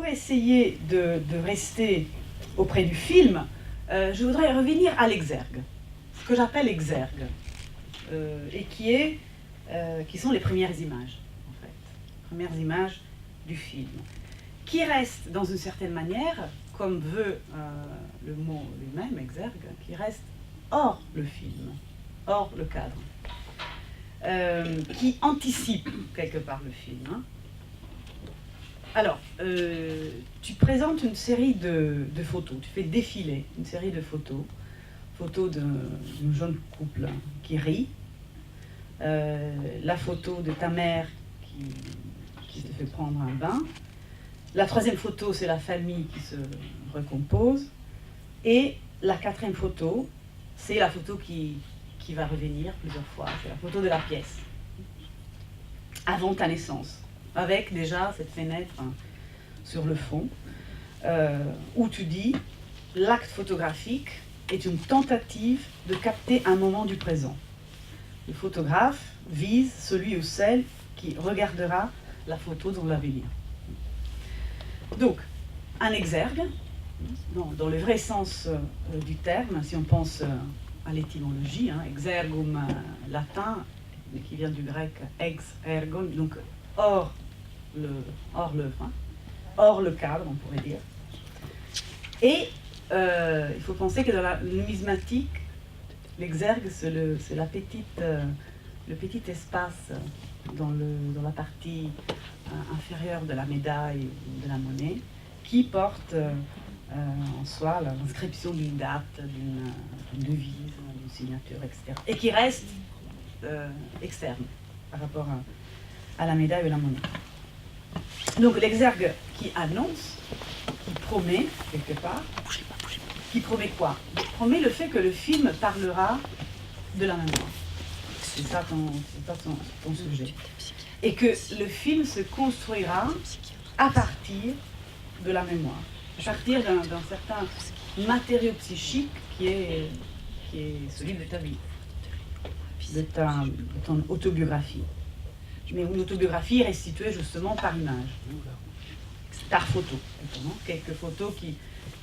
essayer de rester auprès du film, je voudrais revenir à l'exergue, ce que j'appelle exergue, et qui sont les premières images, en fait, premières images du film, qui restent dans une certaine manière, comme veut le mot lui-même, exergue, qui restent hors le film, hors le cadre, qui anticipe quelque part le film. Hein. Alors, tu présentes une série de photos, tu fais défiler une série de photos d'un jeune couple qui rit, la photo de ta mère qui te fait prendre un bain, la troisième photo c'est la famille qui se recompose, et la quatrième photo c'est la photo qui va revenir plusieurs fois, c'est la photo de la pièce, avant ta naissance, avec déjà cette fenêtre sur le fond, où tu dis « l'acte photographique est une tentative de capter un moment du présent. Le photographe vise celui ou celle qui regardera la photo dans l'avenir. » Donc, un exergue, dans le vrai sens du terme, si on pense à l'étymologie, hein, exergum latin, qui vient du grec ex ergon, donc hors le cadre, on pourrait dire. Et il faut penser que dans la numismatique, l'exergue, c'est le petit espace dans la partie inférieure de la médaille ou de la monnaie qui porte en soi l'inscription d'une date, d'une devise, d'une signature, etc. Et qui reste externe par rapport à la médaille ou la monnaie. Donc l'exergue qui annonce, qui promet quelque part, qui promet quoi? Il promet le fait que le film parlera de la mémoire. C'est ça ton sujet. Et que le film se construira à partir de la mémoire, à partir d'un certain matériau psychique qui est celui de ta vie, de ton autobiographie. Mais une autobiographie restituée justement par image, par photo, quelques photos qui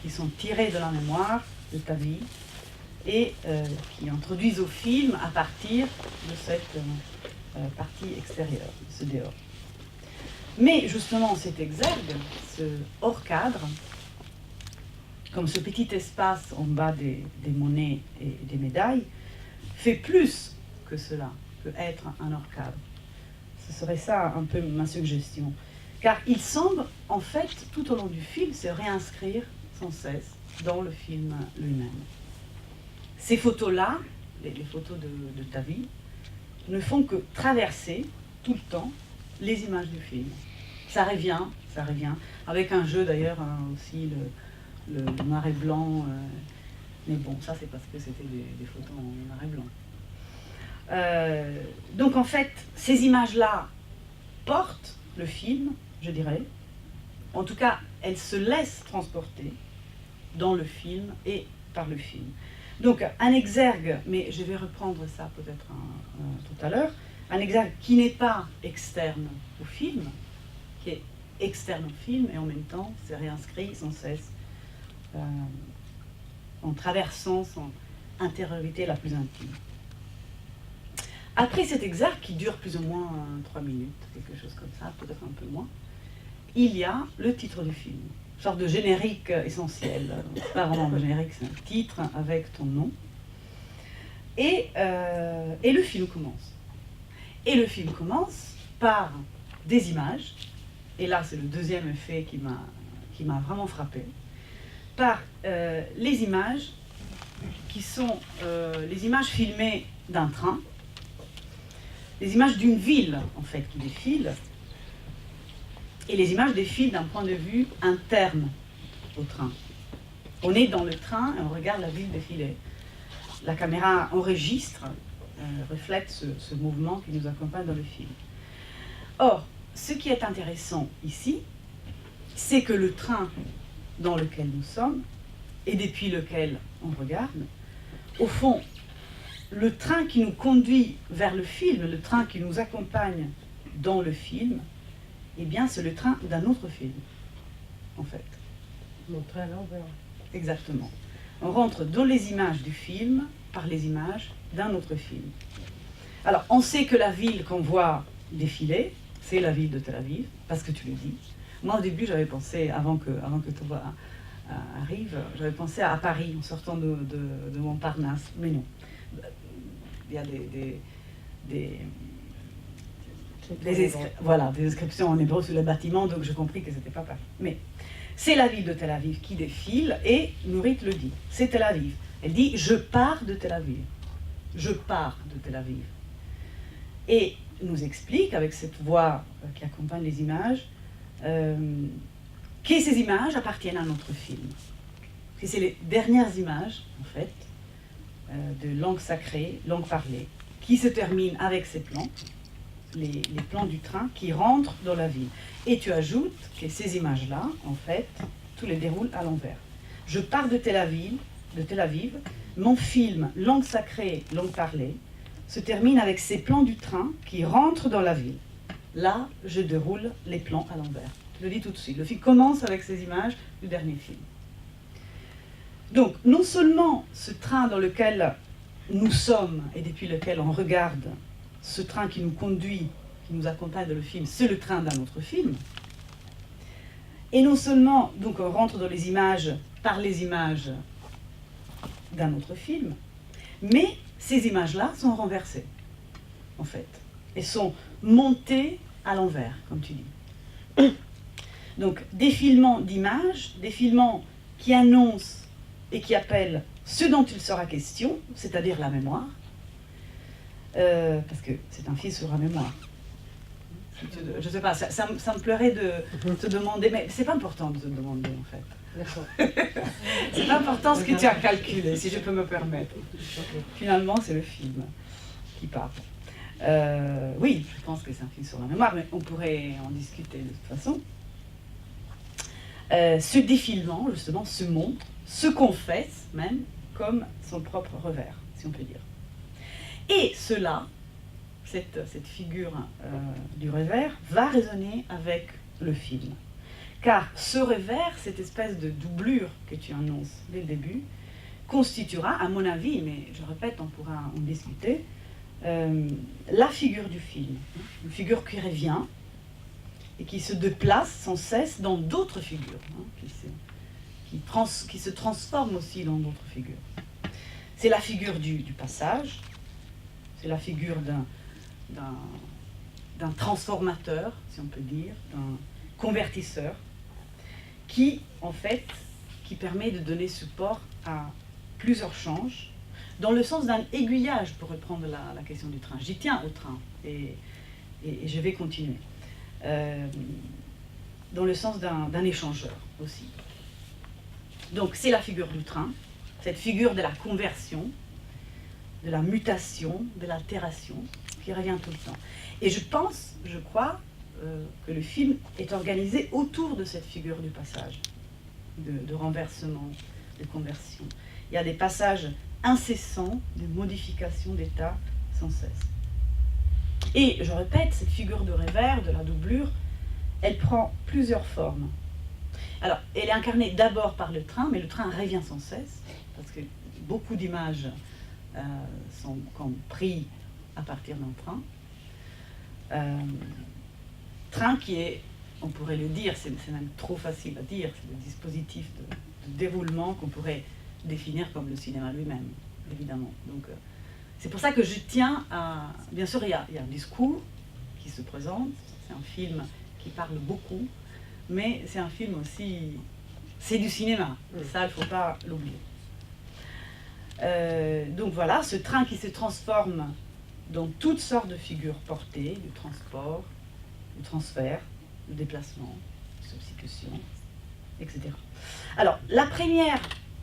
sont tirées de la mémoire de ta vie et qui introduisent au film à partir de cette partie extérieure, ce dehors. Mais justement cet exergue, ce hors cadre, comme ce petit espace en bas des monnaies et des médailles, fait plus que cela, que être un hors cadre. Ce serait ça un peu ma suggestion. Car il semble, en fait, tout au long du film, se réinscrire sans cesse dans le film lui-même. Ces photos-là, les photos de ta vie, ne font que traverser tout le temps les images du film. Ça revient, avec un jeu d'ailleurs aussi, le noir et blanc, mais bon, ça c'est parce que c'était des photos en noir et blanc. Donc en fait, ces images-là portent le film, je dirais. En tout cas, elles se laissent transporter dans le film et par le film. Donc un exergue, mais je vais reprendre ça peut-être tout à l'heure, un exergue qui n'est pas externe au film, qui est externe au film et en même temps se réinscrit sans cesse en traversant son intériorité la plus intime. Après cet exergue qui dure plus ou moins 3 minutes, quelque chose comme ça, peut-être un peu moins, il y a le titre du film, une sorte de générique essentiel. C'est pas vraiment un générique, c'est un titre avec ton nom. Et le film commence. Et le film commence par des images, et là c'est le deuxième effet qui m'a vraiment frappé, par les images qui sont les images filmées d'un train, les images d'une ville en fait qui défile, et les images défilent d'un point de vue interne au train. On est dans le train et on regarde la ville défiler. La caméra enregistre, reflète ce mouvement qui nous accompagne dans le film. Or, ce qui est intéressant ici, c'est que le train dans lequel nous sommes et depuis lequel on regarde, au fond, le train qui nous conduit vers le film, le train qui nous accompagne dans le film, eh bien c'est le train d'un autre film. en fait. Montrer à l'envers. Exactement. On rentre dans les images du film par les images d'un autre film. Alors, on sait que la ville qu'on voit défiler, c'est la ville de Tel Aviv, parce que tu le dis. Moi, au début, j'avais pensé, avant que Tova arrive, j'avais pensé à Paris, en sortant de Montparnasse, mais non. Il y a des inscriptions en hébreu sur les bâtiments, donc j'ai compris que c'était pas Paris. Mais c'est la ville de Tel Aviv qui défile, et Nourit le dit, c'est Tel Aviv. Elle dit, je pars de Tel Aviv. Je pars de Tel Aviv. Et nous explique, avec cette voix qui accompagne les images, que ces images appartiennent à notre film. Que c'est les dernières images, en fait, de langue sacrée, langue parlée, qui se terminent avec ces plans, les plans du train qui rentrent dans la ville. Et tu ajoutes que ces images-là, en fait, tout les déroule à l'envers. Je pars de Tel Aviv, mon film, langue sacrée, langue parlée, se termine avec ces plans du train qui rentrent dans la ville. Là, je déroule les plans à l'envers. Je le dis tout de suite. Le film commence avec ces images du dernier film. Donc, non seulement ce train dans lequel nous sommes et depuis lequel on regarde, ce train qui nous conduit, qui nous accompagne dans le film, c'est le train d'un autre film. Et non seulement, donc, on rentre dans les images par les images d'un autre film, mais ces images-là sont renversées, en fait, et sont montées à l'envers, comme tu dis. Donc, défilement d'images, défilement qui annonce et qui appelle ce dont il sera question, c'est-à-dire la mémoire, parce que c'est un film sur la mémoire. Je ne sais pas, ça me plairait de te demander, mais c'est pas important de te demander, en fait. C'est pas important ce que tu as calculé, si je peux me permettre. Finalement, c'est le film qui parle. Oui, je pense que c'est un film sur la mémoire, mais on pourrait en discuter de toute façon. Ce défilement, justement, se montre, se confesse même comme son propre revers, si on peut dire. Et cela, cette figure du revers, va résonner avec le film. Car ce revers, cette espèce de doublure que tu annonces dès le début, constituera, à mon avis, mais je répète, on pourra en discuter, la figure du film. Une figure qui revient et qui se déplace sans cesse dans d'autres figures, qui se transforment aussi dans d'autres figures. C'est la figure du passage, c'est la figure d'un transformateur, si on peut dire, d'un convertisseur, qui, en fait, qui permet de donner support à plusieurs changes, dans le sens d'un aiguillage, pour reprendre la question du train. J'y tiens au train, et je vais continuer. Dans le sens d'un échangeur aussi. Donc c'est la figure du train, cette figure de la conversion, de la mutation, de l'altération, qui revient tout le temps. Et je crois, que le film est organisé autour de cette figure du passage, de renversement, de conversion. Il y a des passages incessants de modification d'état sans cesse. Et je répète, cette figure de revers, de la doublure, elle prend plusieurs formes. Alors, elle est incarnée d'abord par le train, mais le train revient sans cesse, parce que beaucoup d'images sont prises à partir d'un train. Train qui est, on pourrait le dire, c'est même trop facile à dire, c'est le dispositif de déroulement qu'on pourrait définir comme le cinéma lui-même, évidemment. Donc, c'est pour ça que je tiens à... Bien sûr, il y a un discours qui se présente, c'est un film qui parle beaucoup, mais c'est un film aussi... C'est du cinéma, et ça, il ne faut pas l'oublier. Donc voilà, ce train qui se transforme dans toutes sortes de figures portées, du transport, du transfert, du déplacement, de substitution, etc. Alors, la première,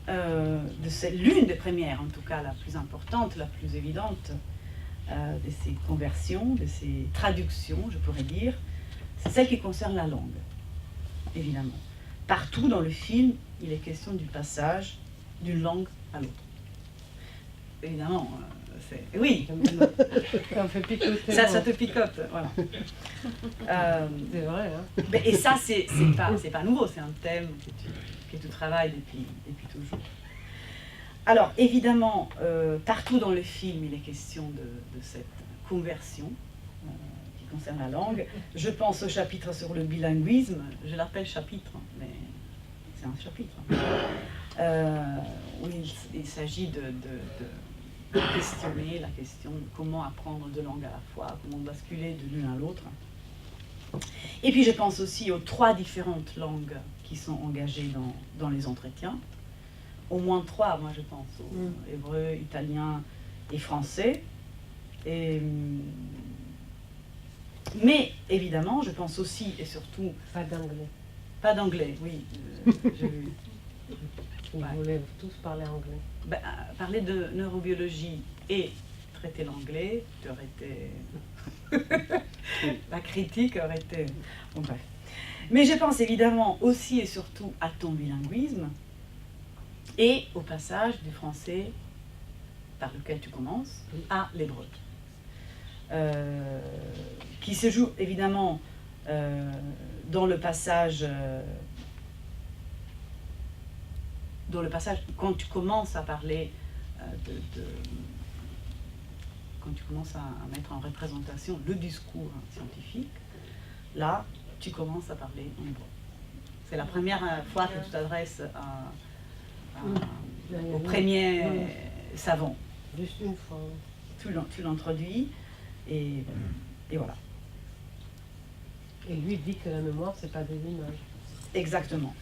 l'une des premières, en tout cas la plus importante, la plus évidente, de ces conversions, de ces traductions, je pourrais dire, c'est celle qui concerne la langue, évidemment. Partout dans le film, il est question du passage d'une langue à l'autre. Évidemment, Oui, Ça me fait picoter. ça te picote, voilà. C'est vrai, hein. Et ça, c'est pas nouveau, c'est un thème que tu travailles depuis toujours. Alors, évidemment, partout dans le film, il est question de cette conversion qui concerne la langue. Je pense au chapitre sur le bilinguisme, je l'appelle chapitre, mais c'est un chapitre. Où il s'agit de questionner la question de comment apprendre deux langues à la fois, comment basculer de l'une à l'autre. Et puis je pense aussi aux 3 différentes langues qui sont engagées dans les entretiens. Au moins 3, moi je pense, au hébreu, italien et français. Mais évidemment, je pense aussi et surtout... Pas d'anglais. Pas d'anglais, oui. J'ai vu. Vous voulez tous parler anglais. Parler de neurobiologie et traiter l'anglais, tu aurais été... La critique aurait été... Bon, bref. Mais je pense évidemment aussi et surtout à ton bilinguisme et au passage du français par lequel tu commences à l'hébreu. Qui se joue évidemment dans le passage quand tu commences à parler quand tu commences à mettre en représentation le discours scientifique, là tu commences à parler en hébreu. C'est la première fois que tu t'adresses au premier savant. Juste une fois. Tu l'introduis et voilà. Et lui dit que la mémoire, c'est pas des images. Exactement.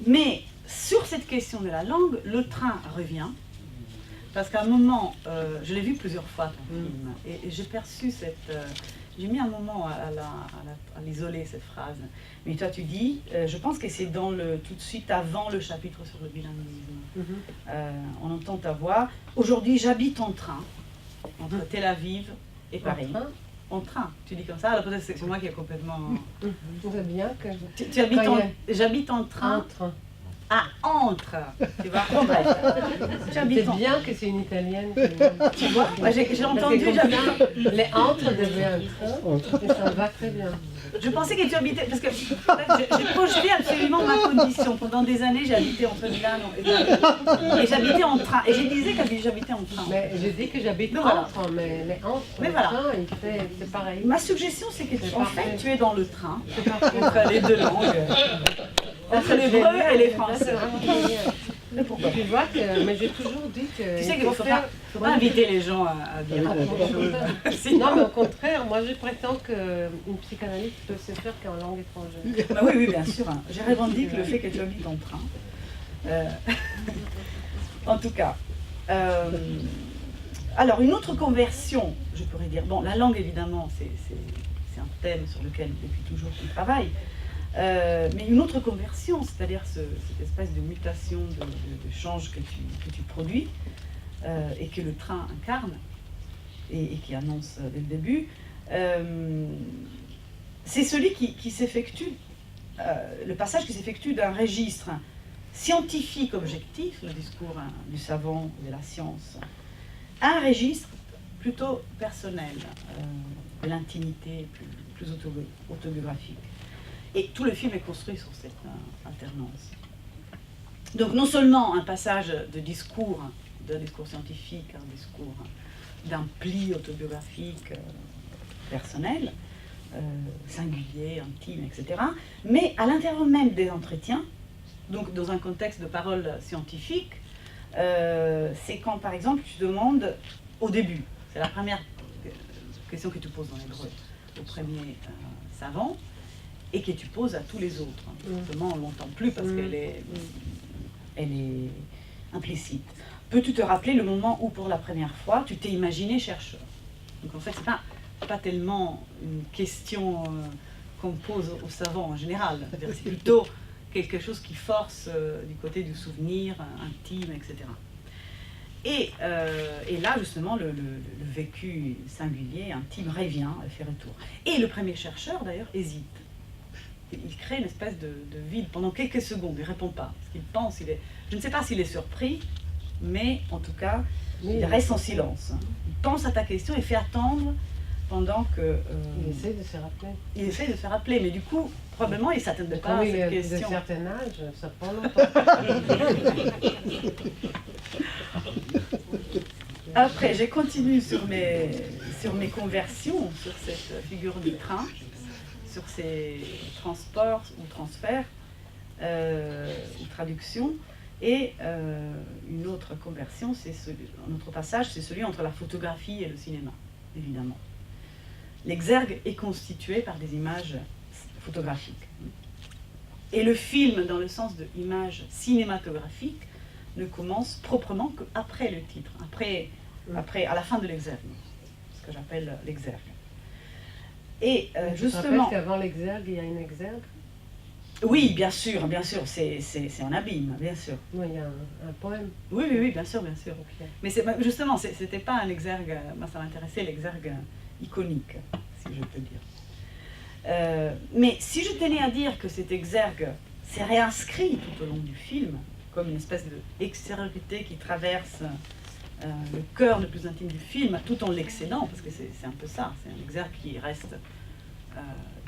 Mais sur cette question de la langue, le train revient. Parce qu'à un moment, je l'ai vu plusieurs fois ton film, et j'ai perçu cette... j'ai mis un moment à l'isoler, cette phrase. Mais toi, tu dis, je pense que c'est tout de suite avant le chapitre sur le bilinguisme. On entend ta voix. Aujourd'hui, j'habite en train, entre Tel Aviv et Paris. En train, tu dis comme ça, alors peut-être c'est moi qui est complètement... Tu sais bien que... Tu habites j'habite en train. Entre. Ah, entre. Tu vois, bon, bref. C'est bien que c'est une italienne. Tu vois, moi, j'ai entendu, les entre deviennent et ça va très bien. Je pensais que tu habitais, parce que j'ai projeté absolument ma condition. Pendant des années, j'ai habité entre Milano et j'habitais en train. Et je disais que j'habitais en train. Mais je dis que j'habite entre, mais les entre, mais voilà. C'est pareil. Ma suggestion, c'est que en fait, tu es dans le train, entre les deux langues, entre l'hébreu et les français. Mais pourquoi? Tu vois que, mais j'ai toujours dit que... Tu sais qu'il ne faut pas inviter les gens à dire des choses. Non, mais au contraire, moi je prétends qu'une psychanalyse peut se faire qu'en langue étrangère. Bah oui, bien sûr. Hein. J'ai revendiqué le fait que tu habites en train. En tout cas. Alors, une autre conversion, je pourrais dire. Bon, la langue, évidemment, c'est un thème sur lequel, depuis toujours, tu travailles. Mais une autre conversion, c'est-à-dire cette espèce de mutation, de change que tu produis et que le train incarne et qui annonce dès le début, c'est celui qui s'effectue, le passage qui s'effectue d'un registre scientifique objectif, le discours du savant de la science, à un registre plutôt personnel, de l'intimité plus autobiographique. Et tout le film est construit sur cette alternance. Donc non seulement un passage de discours, d'un discours scientifique, un discours d'un pli autobiographique personnel, singulier, intime, etc. Mais à l'intérieur même des entretiens, donc dans un contexte de parole scientifique, c'est quand par exemple tu demandes au début, c'est la première question que tu poses dans l'hébreu, au premier savant, et que tu poses à tous les autres. Justement, on ne l'entend plus parce qu'elle est implicite. Peux-tu te rappeler le moment où, pour la première fois, tu t'es imaginé chercheur? Donc en fait, ce n'est pas tellement une question qu'on pose aux savants en général. C'est plutôt quelque chose qui force du côté du souvenir intime, etc. Et là, justement, le vécu singulier, intime, revient, fait retour. Et le premier chercheur, d'ailleurs, hésite. il crée une espèce de vide pendant quelques secondes, il ne répond pas. Parce qu'il pense, je ne sais pas s'il est surpris, mais en tout cas, il reste en silence. Il pense à ta question et fait attendre pendant que... il essaie de se rappeler. Il essaie de se rappeler, mais du coup, probablement, il ne s'attendait pas à cette question. De certain âge, ça prend longtemps. Après, j'ai continué sur mes conversions, sur cette figure du train, sur ces transports ou transferts ou traductions. Et une autre conversion, un autre passage, c'est celui entre la photographie et le cinéma, évidemment. L'exergue est constitué par des images photographiques. Et le film, dans le sens de image cinématographique, ne commence proprement qu'après le titre, à la fin de l'exergue, ce que j'appelle l'exergue. Et justement... Tu te rappelles qu'avant l'exergue, il y a une exergue? Oui, bien sûr, c'est un abîme, bien sûr. Oui, il y a un poème. Oui, bien sûr. Okay. Mais justement, c'était pas un exergue, moi ça m'intéressait l'exergue iconique, si je peux dire. Mais si je tenais à dire que cet exergue s'est réinscrit tout au long du film, comme une espèce d'extériorité qui traverse le cœur le plus intime du film, tout en l'excédant, parce que c'est un peu ça, c'est un exergue qui reste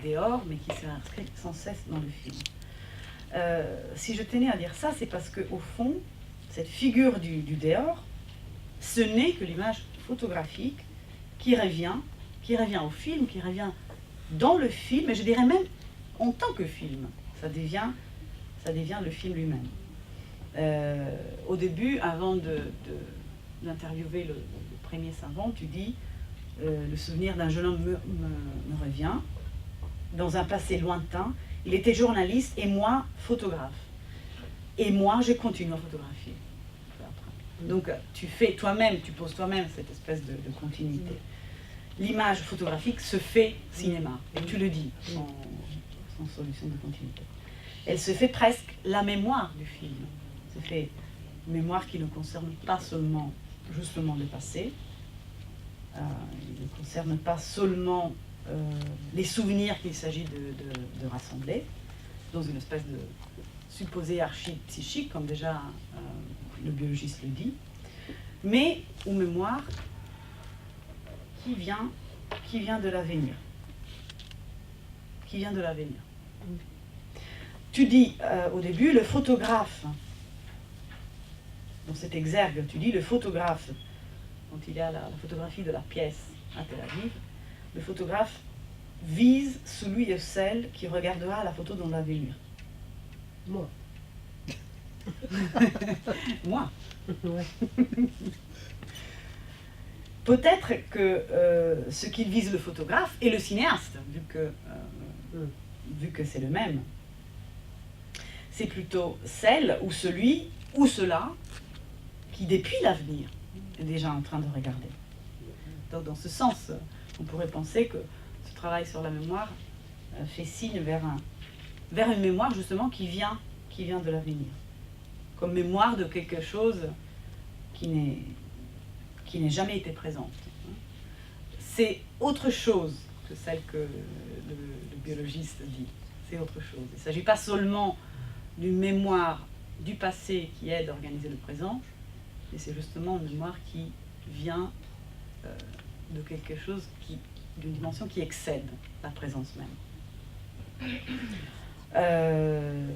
dehors, mais qui s'est inscrit sans cesse dans le film. Si je tenais à dire ça, c'est parce qu'au fond, cette figure du dehors, ce n'est que l'image photographique qui revient au film, qui revient dans le film, et je dirais même en tant que film. Ça devient le film lui-même. Au début, avant d'interviewer le premier savant, tu dis le souvenir d'un jeune homme me revient. Dans un passé lointain, il était journaliste et moi photographe. Et moi, j'ai continué à photographier. Donc, tu poses toi-même cette espèce de continuité. L'image photographique se fait cinéma, et tu le dis, sans solution de continuité. Elle se fait presque la mémoire du film. Se fait une mémoire qui ne concerne pas seulement, justement, le passé. Il ne concerne pas seulement les souvenirs qu'il s'agit de rassembler dans une espèce de supposé archi-psychique, comme déjà le biologiste le dit, mais une mémoire qui vient de l'avenir. Qui vient de l'avenir. Tu dis au début, le photographe, dans cet exergue, tu dis le photographe, quand il y a la photographie de la pièce à Tel Aviv, le photographe vise celui et celle qui regardera la photo dans l'avenir. Moi. Moi. Ouais. Peut-être que ce qu'il vise le photographe est le cinéaste, vu que c'est le même. C'est plutôt celle ou celui ou cela qui, depuis l'avenir, est déjà en train de regarder. Donc, dans ce sens, on pourrait penser que ce travail sur la mémoire fait signe vers une mémoire justement qui vient de l'avenir, comme mémoire de quelque chose qui n'est jamais été présente. C'est autre chose que celle que le biologiste dit. C'est autre chose. Il ne s'agit pas seulement d'une mémoire du passé qui aide à organiser le présent, mais c'est justement une mémoire qui vient de quelque chose d'une dimension qui excède la présence même.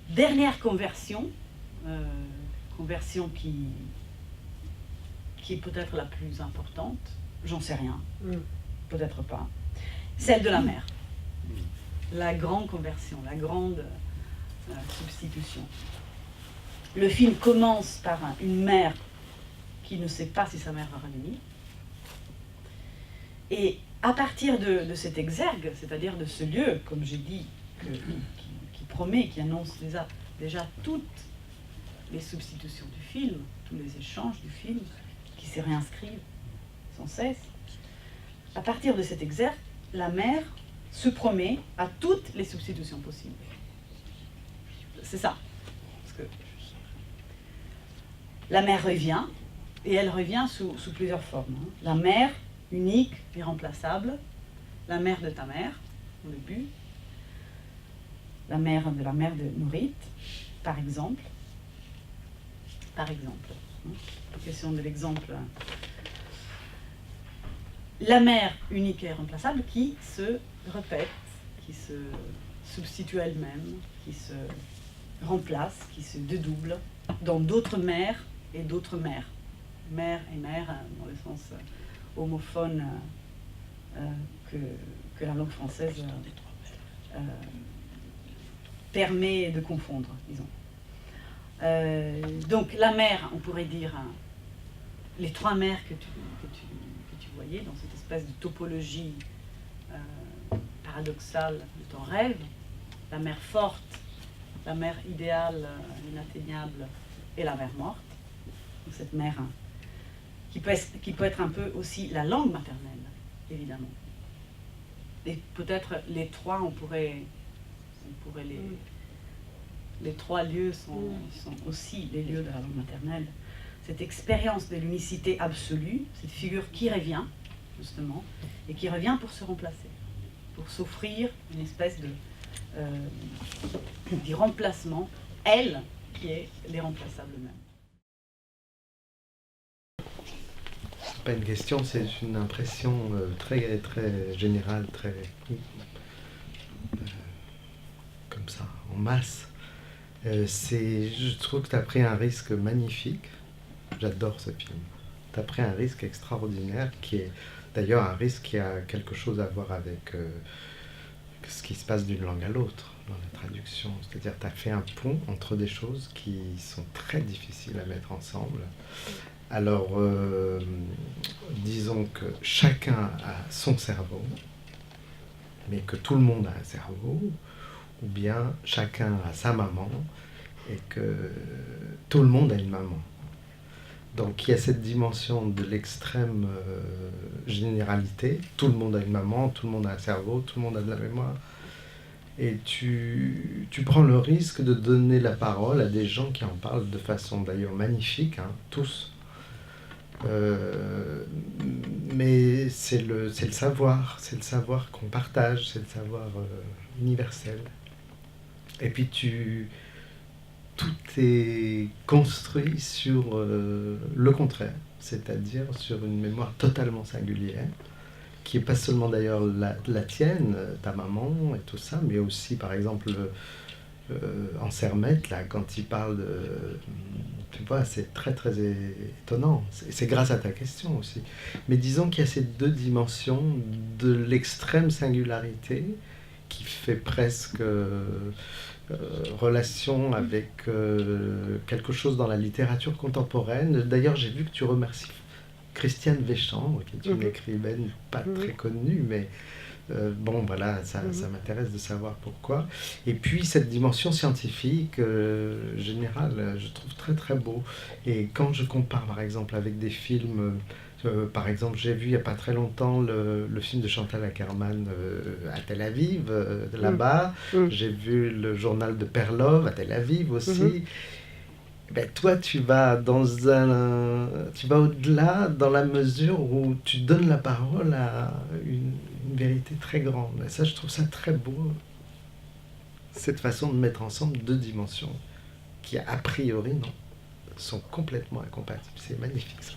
Dernière conversion qui est peut-être la plus importante, j'en sais rien, peut-être pas, celle de la mère. La grande conversion, la grande substitution. Le film commence par une mère qui ne sait pas si sa mère va revenir. Et à partir de cet exergue, c'est-à-dire de ce lieu, comme j'ai dit, qui promet, qui annonce déjà toutes les substitutions du film, tous les échanges du film, qui se réinscrivent sans cesse, à partir de cet exergue, la mère se promet à toutes les substitutions possibles. C'est ça. Parce que la mère revient, et elle revient sous plusieurs formes. La mère unique, irremplaçable, la mère de ta mère, au début. la mère de Nourrit, par exemple. Par exemple, hein, la question de l'exemple. La mère unique et irremplaçable qui se répète, qui se substitue à elle-même, qui se remplace, qui se dédouble dans d'autres mères et d'autres mères. Mère et mère dans le sens homophone que la langue française permet de confondre, disons. Donc la mère, on pourrait dire, les trois mères que tu voyais dans cette espèce de topologie paradoxale de ton rêve, la mère forte, la mère idéale, inatteignable, et la mère morte. Donc cette mère qui peut être un peu aussi la langue maternelle, évidemment. Et peut-être les trois, on pourrait les trois lieux sont aussi les lieux de la langue maternelle. Cette expérience de l'unicité absolue, cette figure qui revient, justement, et qui revient pour se remplacer, pour s'offrir une espèce de remplacement, elle qui est l'irremplaçable même. C'est pas une question, c'est une impression très, très générale, très comme ça, en masse. Je trouve que tu as pris un risque magnifique. J'adore ce film. Tu as pris un risque extraordinaire qui est d'ailleurs un risque qui a quelque chose à voir avec ce qui se passe d'une langue à l'autre dans la traduction. C'est-à-dire tu as fait un pont entre des choses qui sont très difficiles à mettre ensemble. Alors, disons que chacun a son cerveau, mais que tout le monde a un cerveau, ou bien chacun a sa maman, et que tout le monde a une maman. Donc il y a cette dimension de l'extrême généralité, tout le monde a une maman, tout le monde a un cerveau, tout le monde a de la mémoire, et tu prends le risque de donner la parole à des gens qui en parlent de façon d'ailleurs magnifique, hein, tous. Mais c'est le savoir qu'on partage, c'est le savoir universel. Et puis tout est construit sur le contraire, c'est-à-dire sur une mémoire totalement singulière, qui n'est pas seulement d'ailleurs la tienne, ta maman et tout ça, mais aussi par exemple en Sermette, là, quand il parle de... Tu vois, c'est très très étonnant. C'est grâce à ta question aussi. Mais disons qu'il y a ces deux dimensions de l'extrême singularité qui fait presque relation avec quelque chose dans la littérature contemporaine. D'ailleurs, j'ai vu que tu remercies Christiane Véchambre, qui est une écrivaine pas très connue, mais bon, voilà, ça m'intéresse de savoir pourquoi. Et puis, cette dimension scientifique générale, je trouve très très beau. Et quand je compare, par exemple, avec des films... par exemple, j'ai vu il n'y a pas très longtemps le film de Chantal Akerman à Tel Aviv, là-bas. J'ai vu le journal de Perlov à Tel Aviv aussi. Ben, toi, tu vas au-delà dans la mesure où tu donnes la parole à une vérité très grande. Et ça, je trouve ça très beau, cette façon de mettre ensemble deux dimensions qui, a priori, non, sont complètement incompatibles. C'est magnifique, ça.